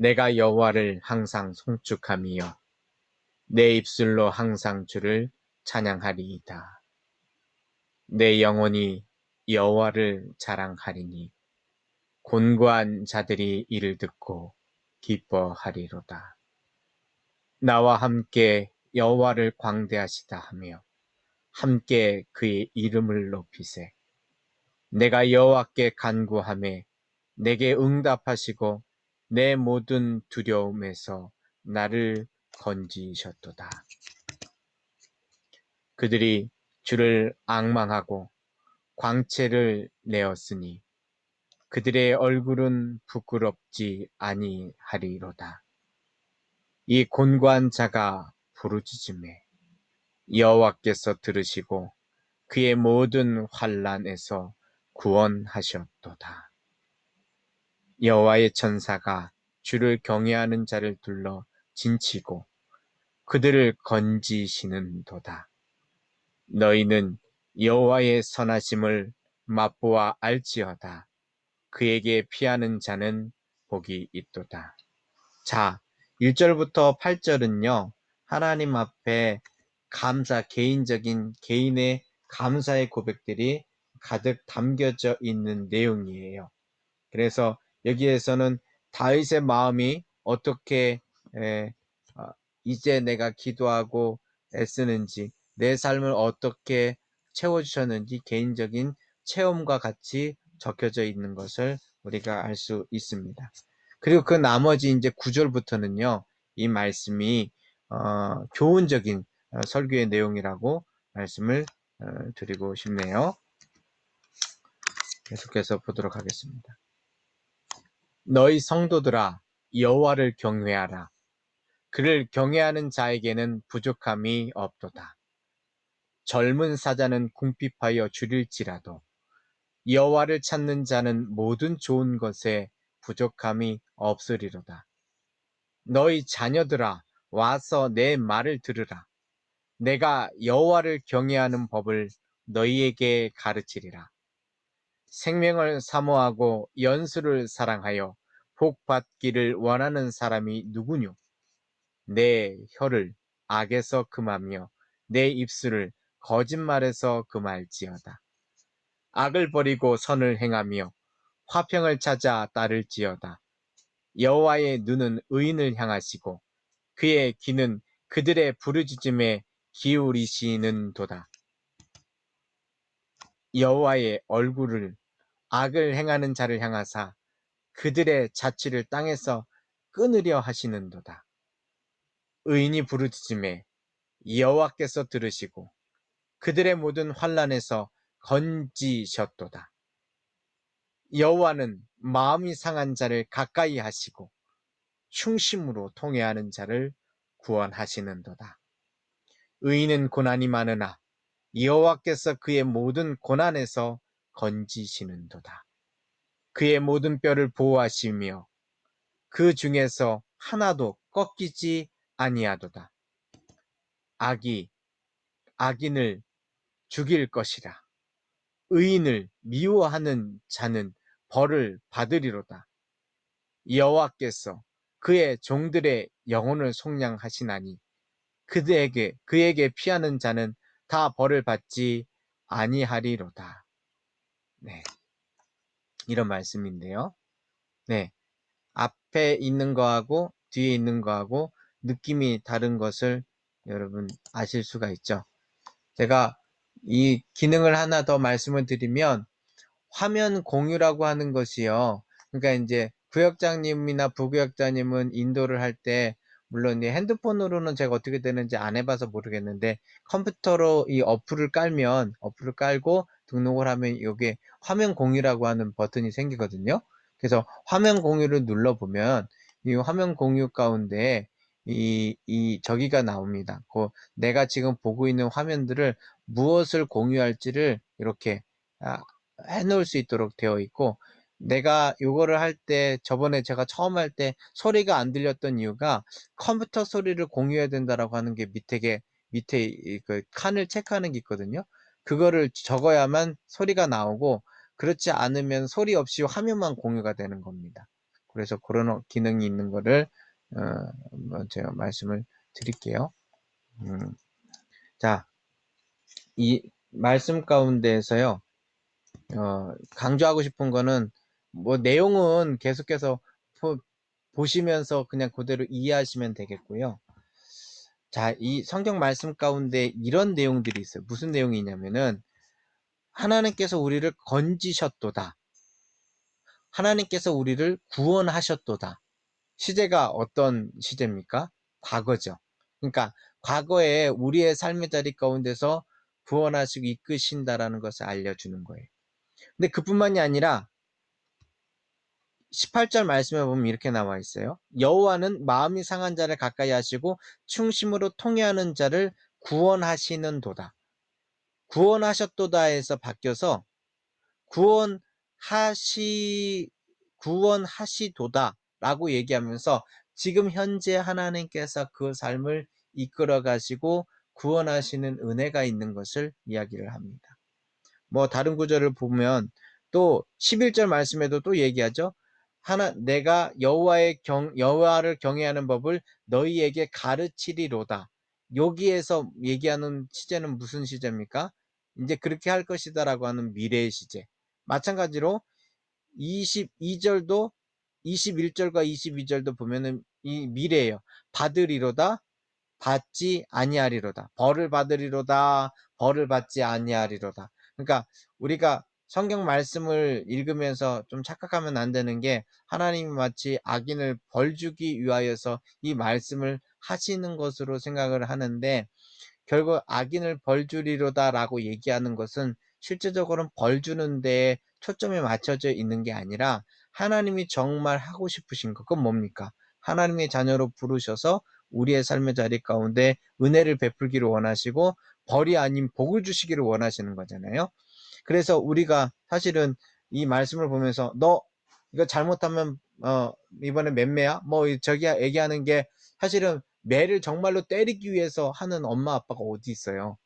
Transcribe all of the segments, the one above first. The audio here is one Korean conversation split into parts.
내가 여호와를 항상 송축함이여 내 입술로 항상 주를 찬양하리이다. 내 영혼이 여호와를 자랑하리니 곤고한 자들이 이를 듣고 기뻐하리로다. 나와 함께 여호와를 광대하시다 하며 함께 그의 이름을 높이세. 내가 여호와께 간구하매 내게 응답하시고 내 모든 두려움에서 나를 건지셨도다. 그들이 주를 앙망하고 광채를 내었으니 그들의 얼굴은 부끄럽지 아니하리로다. 이 곤고한 자가 부르짖음에 여호와께서 들으시고 그의 모든 환난에서 구원하셨도다. 여호와의 천사가 주를 경외하는 자를 둘러 진치고 그들을 건지시는도다. 너희는 여호와의 선하심을 맛보아 알지어다. 그에게 피하는 자는 복이 있도다. 자, 1절부터 8절은요. 하나님 앞에 개인의 감사의 고백들이 가득 담겨져 있는 내용이에요. 그래서 여기에서는 다윗의 마음이 어떻게 이제 내가 기도하고 애쓰는지, 내 삶을 어떻게 채워주셨는지 개인적인 체험과 같이 적혀져 있는 것을 우리가 알 수 있습니다. 그리고 그 나머지 이제 9절부터는요, 이 말씀이 교훈적인 설교의 내용이라고 말씀을 드리고 싶네요. 계속해서 보도록 하겠습니다. 너희 성도들아 여호와를 경외하라. 그를 경외하는 자에게는 부족함이 없도다. 젊은 사자는 궁핍하여 줄일지라도 여호와를 찾는 자는 모든 좋은 것에 부족함이 없으리로다. 너희 자녀들아 와서 내 말을 들으라. 내가 여호와를 경외하는 법을 너희에게 가르치리라. 생명을 사모하고 연수를 사랑하여 복 받기를 원하는 사람이 누구뇨? 내 혀를 악에서 금하며 내 입술을 거짓말에서 금할지어다. 악을 버리고 선을 행하며 화평을 찾아 따를지어다. 여호와의 눈은 의인을 향하시고 그의 귀는 그들의 부르짖음에 기울이시는도다. 여호와의 얼굴을 악을 행하는 자를 향하사 그들의 자취를 땅에서 끊으려 하시는도다. 의인이 부르짖음에 여호와께서 들으시고 그들의 모든 환난에서 건지셨도다. 여호와는 마음이 상한 자를 가까이 하시고 충심으로 통회하는 자를 구원하시는도다. 의인은 고난이 많으나 여호와께서 그의 모든 고난에서 건지시는도다. 그의 모든 뼈를 보호하시며 그 중에서 하나도 꺾이지 아니하도다. 악인을 죽일 것이라. 의인을 미워하는 자는 벌을 받으리로다. 여호와께서 그의 종들의 영혼을 속량하시나니 그에게 피하는 자는 다 벌을 받지 아니하리로다. 네, 이런 말씀인데요. 네, 앞에 있는 거하고 뒤에 있는 거하고 느낌이 다른 것을 여러분 아실 수가 있죠. 제가 이 기능을 하나 더 말씀을 드리면 화면 공유라고 하는 것이요. 그러니까 이제 구역장님이나 부구역장님은 인도를 할 때 물론 핸드폰으로는 제가 어떻게 되는지 안 해봐서 모르겠는데 컴퓨터로 이 어플을 깔고 등록을 하면 이게 화면 공유라고 하는 버튼이 생기거든요. 그래서 화면 공유를 눌러보면 이 화면 공유 가운데 저기가 나옵니다. 내가 지금 보고 있는 화면들을 무엇을 공유할지를 이렇게 해놓을 수 있도록 되어 있고, 내가 요거를 할 때 저번에 제가 처음 할 때 소리가 안 들렸던 이유가 컴퓨터 소리를 공유해야 된다라고 하는 게 밑에 그 칸을 체크하는 게 있거든요. 그거를 적어야만 소리가 나오고 그렇지 않으면 소리 없이 화면만 공유가 되는 겁니다. 그래서 그런 기능이 있는 거를 제가 말씀을 드릴게요. 자, 이 말씀 가운데에서요, 강조하고 싶은 거는 뭐 내용은 계속해서 보시면서 그냥 그대로 이해하시면 되겠고요. 자, 이 성경 말씀 가운데 이런 내용들이 있어요. 무슨 내용이 있냐면은 하나님께서 우리를 건지셨도다. 하나님께서 우리를 구원하셨도다. 시제가 어떤 시제입니까? 과거죠. 그러니까 과거에 우리의 삶의 자리 가운데서 구원하시고 이끄신다라는 것을 알려주는 거예요. 근데 그뿐만이 아니라 18절 말씀에 보면 이렇게 나와 있어요. 여호와는 마음이 상한 자를 가까이 하시고 충심으로 통회하는 자를 구원하시는 도다. 구원하셨도다에서 바뀌어서 구원하시도다라고 얘기하면서 지금 현재 하나님께서 그 삶을 이끌어 가시고 구원하시는 은혜가 있는 것을 이야기를 합니다. 뭐 다른 구절을 보면 또 11절 말씀에도 또 얘기하죠. 내가 여호와를 경외하는 법을 너희에게 가르치리로다. 여기에서 얘기하는 시제는 무슨 시제입니까? 이제 그렇게 할 것이다라고 하는 미래의 시제. 마찬가지로 22절도 21절과 22절도 보면은 이 미래예요. 받으리로다, 받지 아니하리로다. 벌을 받으리로다, 벌을 받지 아니하리로다. 그러니까 우리가 성경 말씀을 읽으면서 좀 착각하면 안 되는 게 하나님이 마치 악인을 벌 주기 위하여서 이 말씀을 하시는 것으로 생각을 하는데 결국 악인을 벌 주리로다라고 얘기하는 것은 실제적으로는 벌 주는 데에 초점이 맞춰져 있는 게 아니라 하나님이 정말 하고 싶으신 것, 그건 뭡니까? 하나님의 자녀로 부르셔서 우리의 삶의 자리 가운데 은혜를 베풀기를 원하시고 벌이 아닌 복을 주시기를 원하시는 거잖아요. 그래서 우리가 사실은 이 말씀을 보면서 너 이거 잘못하면 이번에 몇 매야? 뭐 저기 얘기하는 게 사실은 매를 정말로 때리기 위해서 하는 엄마 아빠가 어디 있어요.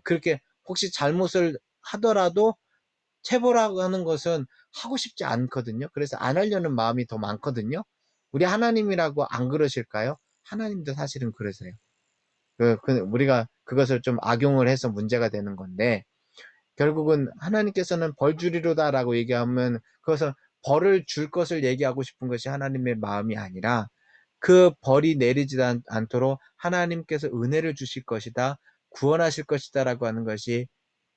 그렇게 혹시 잘못을 하더라도 체벌하고 하는 것은 하고 싶지 않거든요. 그래서 안 하려는 마음이 더 많거든요. 우리 하나님이라고 안 그러실까요? 하나님도 사실은 그러세요. 우리가 그것을 좀 악용을 해서 문제가 되는 건데 결국은 하나님께서는 벌 주리로다라고 얘기하면 그것은 벌을 줄 것을 얘기하고 싶은 것이 하나님의 마음이 아니라 그 벌이 내리지 않도록 하나님께서 은혜를 주실 것이다, 구원하실 것이다라고 하는 것이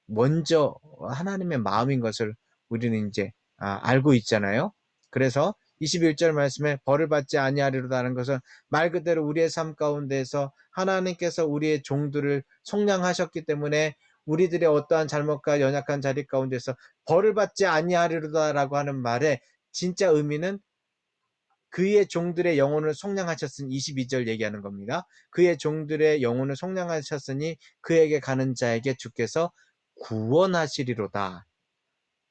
먼저 하나님의 마음인 것을 우리는 이제 알고 있잖아요. 그래서 21절 말씀에 벌을 받지 아니하리로다는 것은 말 그대로 우리의 삶 가운데서 하나님께서 우리의 종들을 속량하셨기 때문에 우리들의 어떠한 잘못과 연약한 자리 가운데서 벌을 받지 아니하리로다라고 하는 말의 진짜 의미는 그의 종들의 영혼을 속량하셨으니 22절 얘기하는 겁니다. 그의 종들의 영혼을 속량하셨으니 그에게 가는 자에게 주께서 구원하시리로다.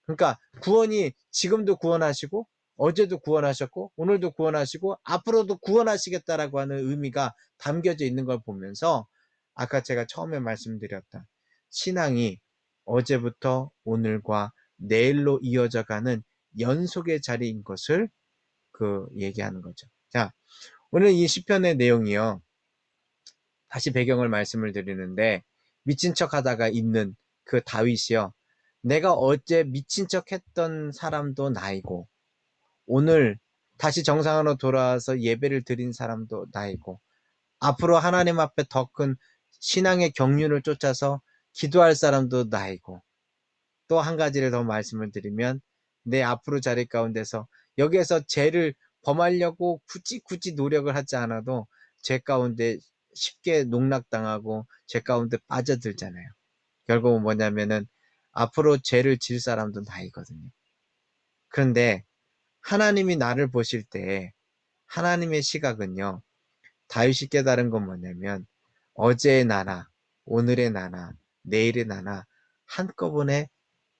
그러니까 구원이 지금도 구원하시고 어제도 구원하셨고 오늘도 구원하시고 앞으로도 구원하시겠다라고 하는 의미가 담겨져 있는 걸 보면서 아까 제가 처음에 말씀드렸던 신앙이 어제부터 오늘과 내일로 이어져 가는 연속의 자리인 것을 얘기하는 거죠. 자, 오늘 이 시편의 내용이요. 다시 배경을 말씀을 드리는데 미친 척 하다가 있는 그 다윗이요. 내가 어제 미친 척 했던 사람도 나이고 오늘 다시 정상으로 돌아와서 예배를 드린 사람도 나이고 앞으로 하나님 앞에 더 큰 신앙의 경륜을 쫓아서 기도할 사람도 나이고 또 한 가지를 더 말씀을 드리면 내 앞으로 자리 가운데서 여기에서 죄를 범하려고 굳이 노력을 하지 않아도 죄 가운데 쉽게 농락당하고 죄 가운데 빠져들잖아요. 결국은 뭐냐면은 앞으로 죄를 질 사람도 나이거든요. 그런데 하나님이 나를 보실 때 하나님의 시각은요. 다윗이 깨달은 건 뭐냐면 어제의 나나 오늘의 나나 내일의 나나 한꺼번에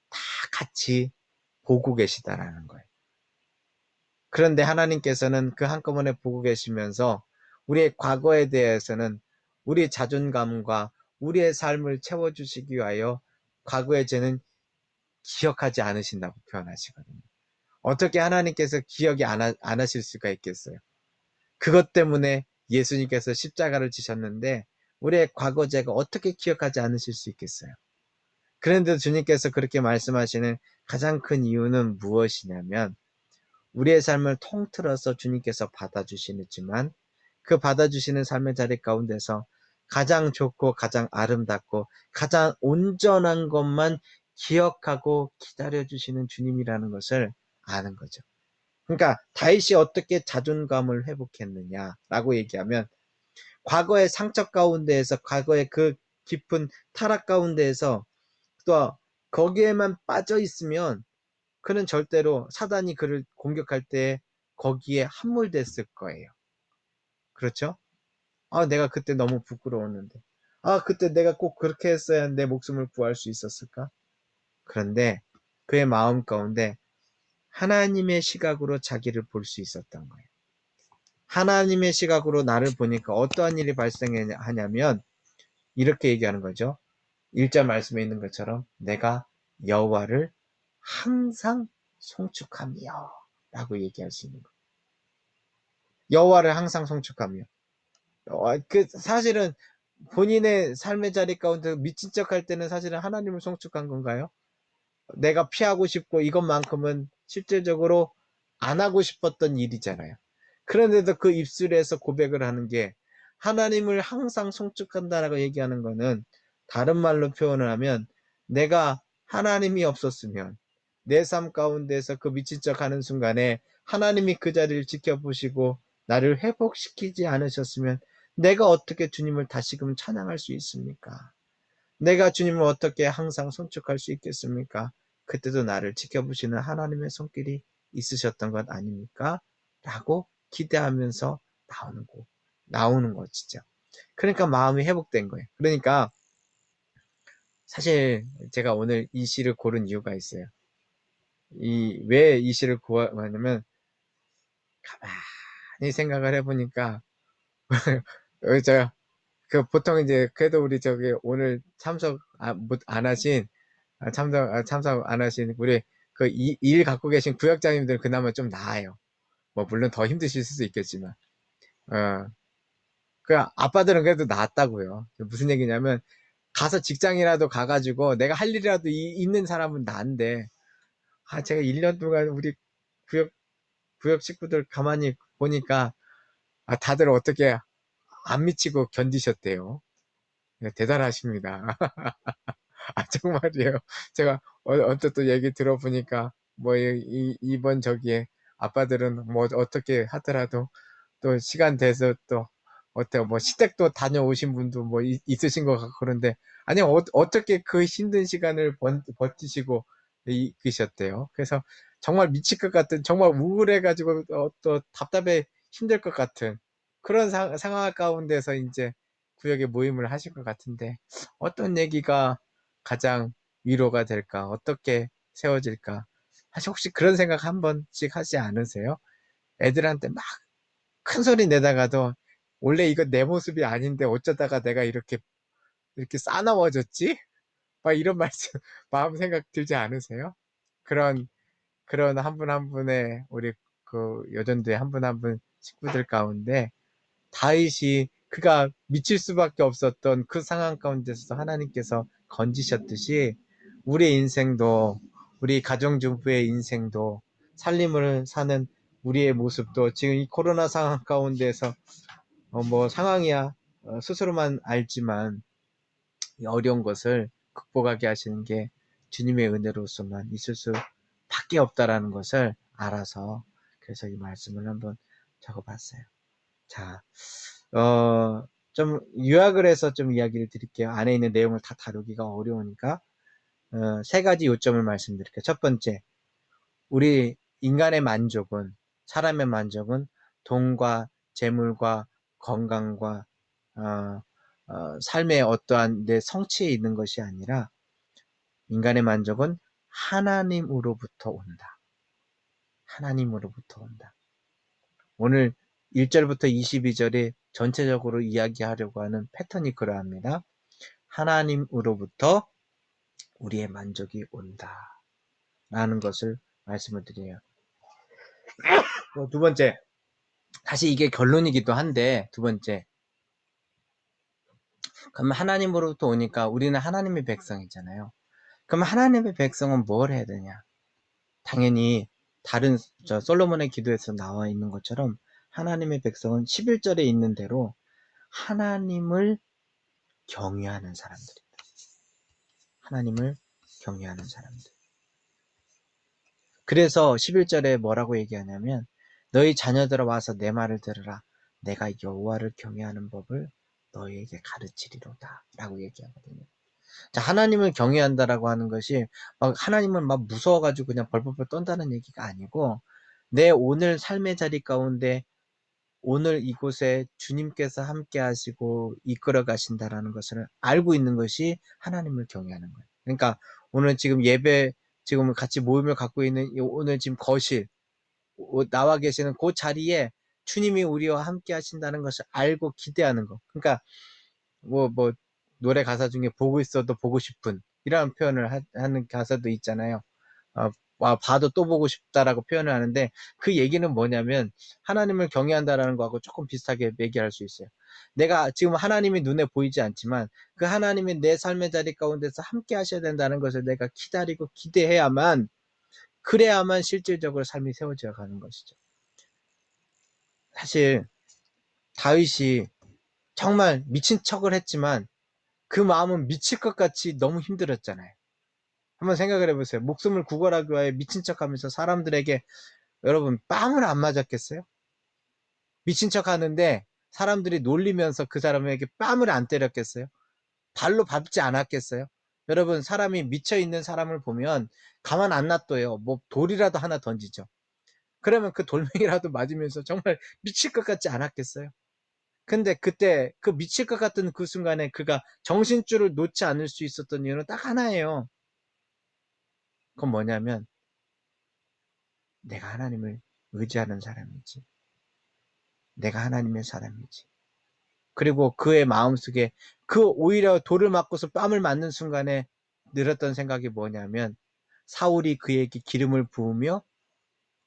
다 같이 보고 계시다라는 거예요. 그런데 하나님께서는 그 한꺼번에 보고 계시면서 우리의 과거에 대해서는 우리의 자존감과 우리의 삶을 채워주시기 위하여 과거의 죄는 기억하지 않으신다고 표현하시거든요. 어떻게 하나님께서 기억이 안 하실 수가 있겠어요? 그것 때문에 예수님께서 십자가를 지셨는데 우리의 과거 죄가 어떻게 기억하지 않으실 수 있겠어요? 그런데 주님께서 그렇게 말씀하시는 가장 큰 이유는 무엇이냐면 우리의 삶을 통틀어서 주님께서 받아주시지만 그 받아주시는 삶의 자리 가운데서 가장 좋고 가장 아름답고 가장 온전한 것만 기억하고 기다려주시는 주님이라는 것을 아는 거죠. 그러니까 다윗이 어떻게 자존감을 회복했느냐라고 얘기하면 과거의 상처 가운데에서 과거의 그 깊은 타락 가운데에서 또 거기에만 빠져 있으면 그는 절대로 사단이 그를 공격할 때 거기에 함몰됐을 거예요. 그렇죠? 아, 내가 그때 너무 부끄러웠는데. 아, 그때 내가 꼭 그렇게 했어야 내 목숨을 구할 수 있었을까? 그런데 그의 마음 가운데 하나님의 시각으로 자기를 볼 수 있었던 거예요. 하나님의 시각으로 나를 보니까 어떠한 일이 발생하냐면 이렇게 얘기하는 거죠. 1절 말씀에 있는 것처럼 내가 여호와를 항상 송축하며 라고 얘기할 수 있는 거예요. 여호와를 항상 송축하며. 사실은 본인의 삶의 자리 가운데 미친 척 할 때는 사실은 하나님을 송축한 건가요? 내가 피하고 싶고 이것만큼은 실질적으로 안 하고 싶었던 일이잖아요. 그런데도 그 입술에서 고백을 하는 게 하나님을 항상 송축한다라고 얘기하는 거는 다른 말로 표현을 하면 내가 하나님이 없었으면 내 삶 가운데서 그 미친 척 하는 순간에 하나님이 그 자리를 지켜보시고 나를 회복시키지 않으셨으면 내가 어떻게 주님을 다시금 찬양할 수 있습니까? 내가 주님을 어떻게 항상 송축할 수 있겠습니까? 그때도 나를 지켜보시는 하나님의 손길이 있으셨던 것 아닙니까? 라고 기대하면서 나오는 것이죠. 그러니까 마음이 회복된 거예요. 그러니까 사실 제가 오늘 이 시를 고른 이유가 있어요. 왜 이 시를 고르냐면 가만히 생각을 해보니까 제가 보통 이제 그래도 우리 저기 오늘 참석 안 하신 참석 안 하신 우리 일 갖고 계신 구역장님들 그나마 좀 나아요. 뭐 물론 더 힘드실 수도 있겠지만 그 아빠들은 그래도 나았다고요. 무슨 얘기냐면 가서 직장이라도 가가지고 내가 할 일이라도 있는 사람은 나은데 제가 1년 동안 우리 구역 식구들 가만히 보니까 다들 어떻게 안 미치고 견디셨대요. 대단하십니다. 정말이에요. 제가 언뜻 또 얘기 들어보니까 뭐 이번 저기에 아빠들은 뭐 어떻게 하더라도 또 시간 돼서 또 어때요? 뭐 시댁도 다녀오신 분도 뭐 있으신 것 같고 그런데 아니 어떻게 그 힘든 시간을 버티시고 이끄셨대요. 그래서 정말 미칠 것 같은 정말 우울해가지고 또 답답해 힘들 것 같은 그런 상황 가운데서 이제 구역에 모임을 하실 것 같은데 어떤 얘기가 가장 위로가 될까? 어떻게 세워질까? 사실 혹시 그런 생각 한 번씩 하지 않으세요? 애들한테 막 큰 소리 내다가도 원래 이거 내 모습이 아닌데 어쩌다가 내가 이렇게 싸나워졌지? 막 이런 말씀, 마음 생각 들지 않으세요? 그런 한 분 한 분의 우리 여전도의 한 분 한 분 식구들 가운데 다윗이 그가 미칠 수밖에 없었던 그 상황 가운데서 하나님께서 건지셨듯이 우리의 인생도 우리 가정주부의 인생도 살림을 사는 우리의 모습도 지금 이 코로나 상황 가운데서 뭐 상황이야 스스로만 알지만 어려운 것을 극복하게 하시는 게 주님의 은혜로서만 있을 수밖에 없다라는 것을 알아서 그래서 이 말씀을 한번 적어봤어요. 자, 좀 요약을 해서 좀 이야기를 드릴게요. 안에 있는 내용을 다 다루기가 어려우니까 세 가지 요점을 말씀드릴게요. 첫 번째, 우리 인간의 만족은 사람의 만족은 돈과 재물과 건강과 삶의 어떠한 내 성취에 있는 것이 아니라 인간의 만족은 하나님으로부터 온다. 하나님으로부터 온다. 오늘 1절부터 22절에 전체적으로 이야기하려고 하는 패턴이 그러합니다. 하나님으로부터 우리의 만족이 온다. 라는 것을 말씀을 드려요. 두 번째, 사실 이게 결론이기도 한데, 두 번째, 그러면 하나님으로부터 오니까 우리는 하나님의 백성이잖아요. 그럼 하나님의 백성은 뭘 해야 되냐? 당연히 다른 솔로몬의 기도에서 나와 있는 것처럼 하나님의 백성은 11절에 있는 대로 하나님을 경외하는 사람들이다. 하나님을 경외하는 사람들. 그래서 11절에 뭐라고 얘기하냐면 너희 자녀들아 와서 내 말을 들으라. 내가 여호와를 경외하는 법을 너희에게 가르치리로다 라고 얘기하거든요. 자, 하나님을 경외한다라고 하는 것이 막 하나님을 막 무서워가지고 그냥 벌벌벌 떤다는 얘기가 아니고 내 오늘 삶의 자리 가운데 오늘 이곳에 주님께서 함께 하시고 이끌어 가신다라는 것을 알고 있는 것이 하나님을 경외하는 거예요. 그러니까 오늘 지금 예배 지금 같이 모임을 갖고 있는 오늘 지금 거실 나와 계시는 그 자리에 주님이 우리와 함께 하신다는 것을 알고 기대하는 거. 그러니까 뭐 노래 가사 중에 보고 있어도 보고 싶은 이런 표현을 하는 가사도 있잖아요. 봐도 또 보고 싶다라고 표현을 하는데 그 얘기는 뭐냐면 하나님을 경외한다라는 거하고 조금 비슷하게 얘기할 수 있어요. 내가 지금 하나님이 눈에 보이지 않지만 그 하나님이 내 삶의 자리 가운데서 함께 하셔야 된다는 것을 내가 기다리고 기대해야만 그래야만 실질적으로 삶이 세워져 가는 것이죠. 사실 다윗이 정말 미친 척을 했지만 그 마음은 미칠 것 같이 너무 힘들었잖아요. 한번 생각을 해보세요. 목숨을 구걸하기 위해 미친 척하면서 사람들에게 여러분 뺨을 안 맞았겠어요? 미친 척하는데 사람들이 놀리면서 그 사람에게 뺨을 안 때렸겠어요? 발로 밟지 않았겠어요? 여러분 사람이 미쳐있는 사람을 보면 가만 안 놔둬요. 뭐 돌이라도 하나 던지죠. 그러면 그 돌멩이라도 맞으면서 정말 미칠 것 같지 않았겠어요? 근데 그때 그 미칠 것 같은 그 순간에 그가 정신줄을 놓지 않을 수 있었던 이유는 딱 하나예요. 그건 뭐냐면 내가 하나님을 의지하는 사람이지. 내가 하나님의 사람이지. 그리고 그의 마음속에 그 오히려 돌을 맞고서 뺨을 맞는 순간에 들었던 생각이 뭐냐면 사울이 그에게 기름을 부으며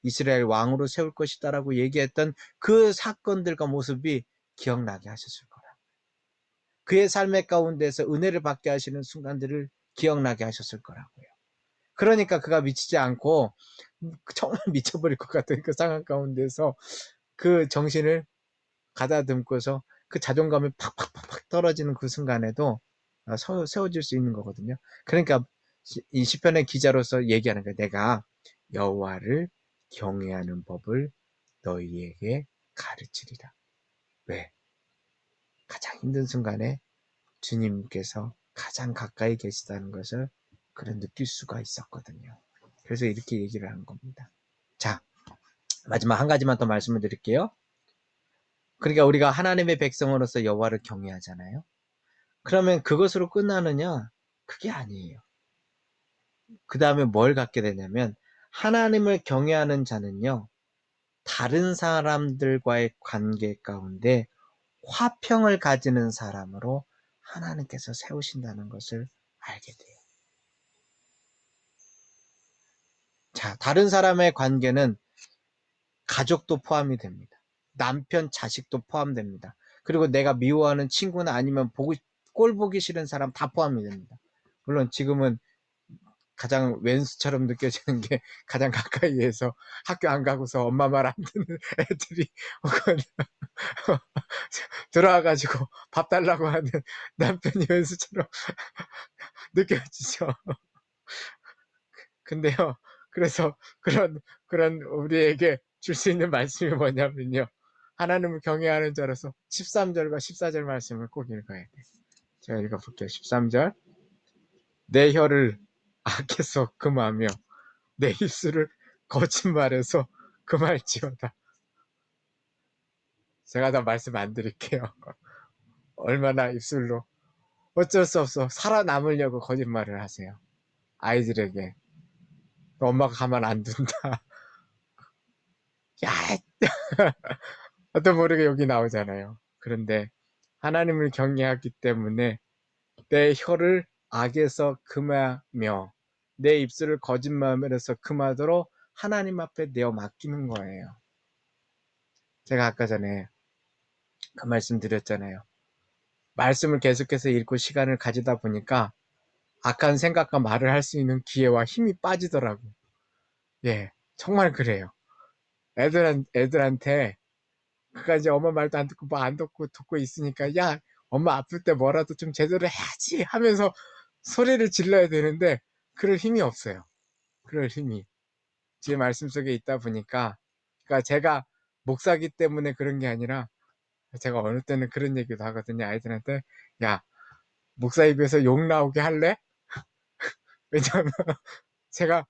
이스라엘 왕으로 세울 것이다라고 얘기했던 그 사건들과 모습이 기억나게 하셨을 거라. 그의 삶의 가운데서 은혜를 받게 하시는 순간들을 기억나게 하셨을 거라고요. 그러니까 그가 미치지 않고 정말 미쳐버릴 것 같은 그 상황 가운데서 그 정신을 가다듬고서 그 자존감이 팍팍팍팍 떨어지는 그 순간에도 세워질 수 있는 거거든요. 그러니까 이 시편의 기자로서 얘기하는 거예요. 내가 여호와를 경외하는 법을 너희에게 가르치리라. 왜? 가장 힘든 순간에 주님께서 가장 가까이 계시다는 것을 그런 느낄 수가 있었거든요. 그래서 이렇게 얘기를 하는 겁니다. 자, 마지막 한 가지만 더 말씀을 드릴게요. 그러니까 우리가 하나님의 백성으로서 여호와를 경외하잖아요. 그러면 그것으로 끝나느냐? 그게 아니에요. 그 다음에 뭘 갖게 되냐면 하나님을 경외하는 자는요. 다른 사람들과의 관계 가운데 화평을 가지는 사람으로 하나님께서 세우신다는 것을 알게 돼요. 자, 다른 사람의 관계는 가족도 포함이 됩니다. 남편, 자식도 포함됩니다. 그리고 내가 미워하는 친구나 아니면 꼴 보기 싫은 사람 다 포함이 됩니다. 물론 지금은 가장 왼수처럼 느껴지는 게 가장 가까이에서 학교 안 가고서 엄마 말 안 듣는 애들이 혹은 들어와가지고 밥 달라고 하는 남편이 왼수처럼 느껴지죠. 근데요, 그래서 그런 우리에게 줄 수 있는 말씀이 뭐냐면요. 하나님을 경외하는 자로서 13절과 14절 말씀을 꼭 읽어야 돼. 제가 읽어볼게요. 13절. 내 혀를 악해서 금하며 내 입술을 거짓말해서 금할지어다. 제가 다 말씀 안 드릴게요. 얼마나 입술로 어쩔 수 없어 살아남으려고 거짓말을 하세요. 아이들에게 엄마가 가만 안 둔다. 야, 어떤 모르게 여기 나오잖아요. 그런데 하나님을 경외하기 때문에 내 혀를 악에서 금하며 내 입술을 거짓말에서 금하도록 하나님 앞에 내어 맡기는 거예요. 제가 아까 전에 그 말씀 드렸잖아요. 말씀을 계속해서 읽고 시간을 가지다 보니까 악한 생각과 말을 할 수 있는 기회와 힘이 빠지더라고. 예, 정말 그래요. 애들한테 그까지 엄마 말도 안 듣고 뭐 안 듣고 있으니까 야, 엄마 아플 때 뭐라도 좀 제대로 해야지 하면서 소리를 질러야 되는데 그럴 힘이 없어요. 그럴 힘이. 제 말씀 속에 있다 보니까, 그러니까 제가 목사기 때문에 그런 게 아니라 제가 어느 때는 그런 얘기도 하거든요. 아이들한테 야, 목사 입에서 욕 나오게 할래? 왜냐면 제가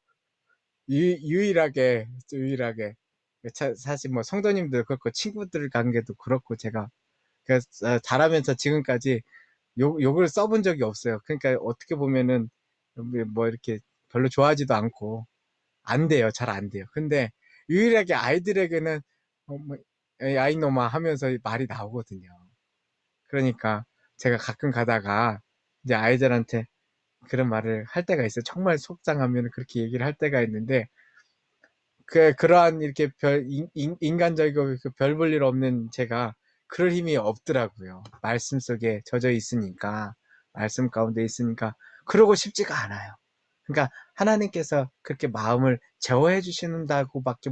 유일하게 사실 뭐 성도님들 그렇고 친구들 관계도 그렇고 제가 그래서 자라면서 지금까지 욕을 써본 적이 없어요. 그러니까 어떻게 보면은 뭐 이렇게 별로 좋아하지도 않고 안 돼요. 잘 안 돼요. 근데 유일하게 아이들에게는 뭐, 에이, 아이놈아 하면서 말이 나오거든요. 그러니까 제가 가끔 가다가 이제 아이들한테 그런 말을 할 때가 있어요. 정말 속상하면 그렇게 얘기를 할 때가 있는데 그러한 이렇게 인간적이고 별 볼 일 없는 제가 그럴 힘이 없더라고요. 말씀 속에 젖어 있으니까, 말씀 가운데 있으니까, 그러고 싶지가 않아요. 그러니까 하나님께서 그렇게 마음을 제어해 주신다고밖에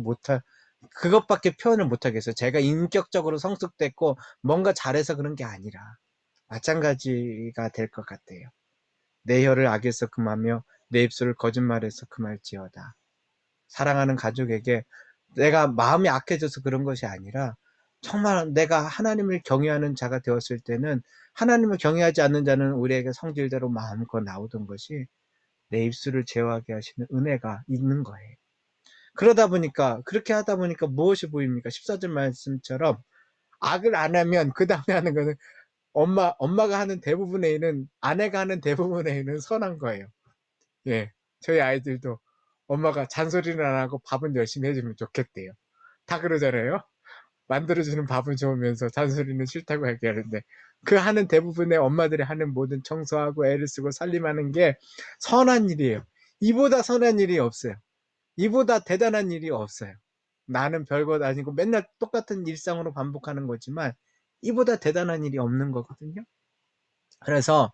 그것밖에 표현을 못하겠어요. 제가 인격적으로 성숙됐고, 뭔가 잘해서 그런 게 아니라, 마찬가지가 될 것 같아요. 내 혀를 악에서 금하며, 내 입술을 거짓말에서 금할지어다. 사랑하는 가족에게 내가 마음이 악해져서 그런 것이 아니라 정말 내가 하나님을 경외하는 자가 되었을 때는 하나님을 경외하지 않는 자는 우리에게 성질대로 마음껏 나오던 것이 내 입술을 제어하게 하시는 은혜가 있는 거예요. 그러다 보니까 그렇게 하다 보니까 무엇이 보입니까? 14절 말씀처럼 악을 안 하면 그 다음에 하는 거는 엄마가 하는 대부분의 일은 아내가 하는 대부분의 일은 선한 거예요. 예, 저희 아이들도 엄마가 잔소리는 안 하고 밥은 열심히 해주면 좋겠대요. 다 그러잖아요. 만들어주는 밥은 좋으면서 잔소리는 싫다고 얘기하는데 그 하는 대부분의 엄마들이 하는 모든 청소하고 애를 쓰고 살림하는 게 선한 일이에요. 이보다 선한 일이 없어요. 이보다 대단한 일이 없어요. 나는 별것 아니고 맨날 똑같은 일상으로 반복하는 거지만 이보다 대단한 일이 없는 거거든요. 그래서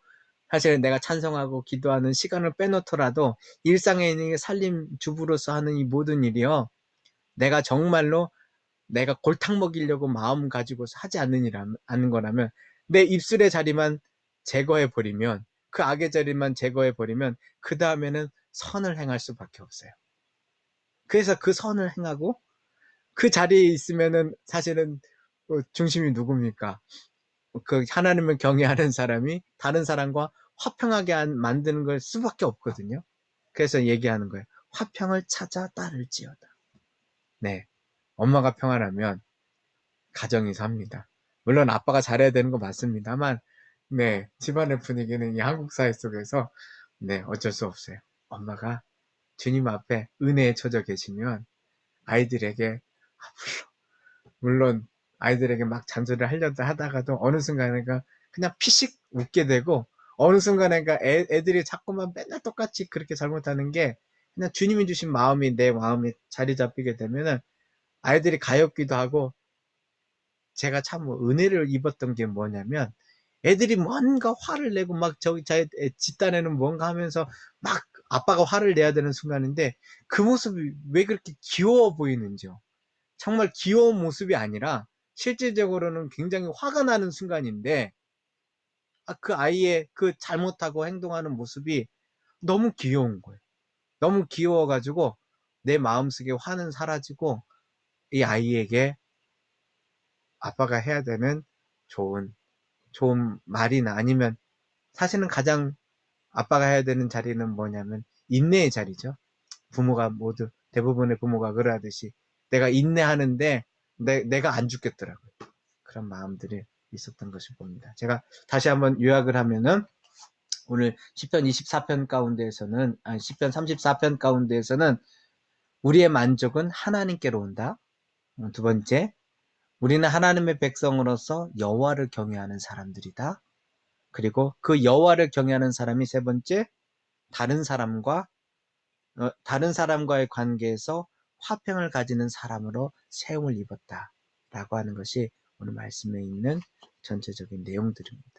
사실 내가 찬성하고 기도하는 시간을 빼놓더라도 일상에 있는 살림 주부로서 하는 이 모든 일이요. 내가 정말로 내가 골탕 먹이려고 마음 가지고서 하지 않는 거라면 내 입술의 자리만 제거해 버리면 그 악의 자리만 제거해 버리면 그 다음에는 선을 행할 수밖에 없어요. 그래서 그 선을 행하고 그 자리에 있으면은 사실은 중심이 누굽니까? 그 하나님을 경외하는 사람이 다른 사람과 화평하게 만드는 걸 수밖에 없거든요. 그래서 얘기하는 거예요. 화평을 찾아 따를지어다. 네. 엄마가 평안하면 가정이 삽니다. 물론 아빠가 잘해야 되는 거 맞습니다만, 네. 집안의 분위기는 이 한국 사회 속에서, 네. 어쩔 수 없어요. 엄마가 주님 앞에 은혜에 처져 계시면 아이들에게 물론 아이들에게 막 잔소리를 하려다 하다가도 어느 순간에가 그냥 피식 웃게 되고 어느 순간에가 애들이 자꾸만 맨날 똑같이 그렇게 잘못하는 게 그냥 주님이 주신 마음이 내 마음에 자리 잡히게 되면은 아이들이 가엾기도 하고 제가 참 은혜를 입었던 게 뭐냐면 애들이 뭔가 화를 내고 막 저기 집단에는 뭔가 하면서 막 아빠가 화를 내야 되는 순간인데 그 모습이 왜 그렇게 귀여워 보이는지요. 정말 귀여운 모습이 아니라 실질적으로는 굉장히 화가 나는 순간인데 그 아이의 그 잘못하고 행동하는 모습이 너무 귀여운 거예요. 너무 귀여워가지고 내 마음속에 화는 사라지고 이 아이에게 아빠가 해야 되는 좋은 말이나 아니면 사실은 가장 아빠가 해야 되는 자리는 뭐냐면 인내의 자리죠. 부모가 모두 대부분의 부모가 그러하듯이 내가 인내하는데 내가 안 죽겠더라고요. 그런 마음들이 있었던 것을 봅니다. 제가 다시 한번 요약을 하면은 오늘 10편 24편 가운데에서는 10편 34편 가운데에서는 우리의 만족은 하나님께로 온다. 두 번째, 우리는 하나님의 백성으로서 여호와를 경외하는 사람들이다. 그리고 그 여호와를 경외하는 사람이 세 번째, 다른 사람과의 관계에서 화평을 가지는 사람으로 세움을 입었다라고 하는 것이 오늘 말씀에 있는 전체적인 내용들입니다.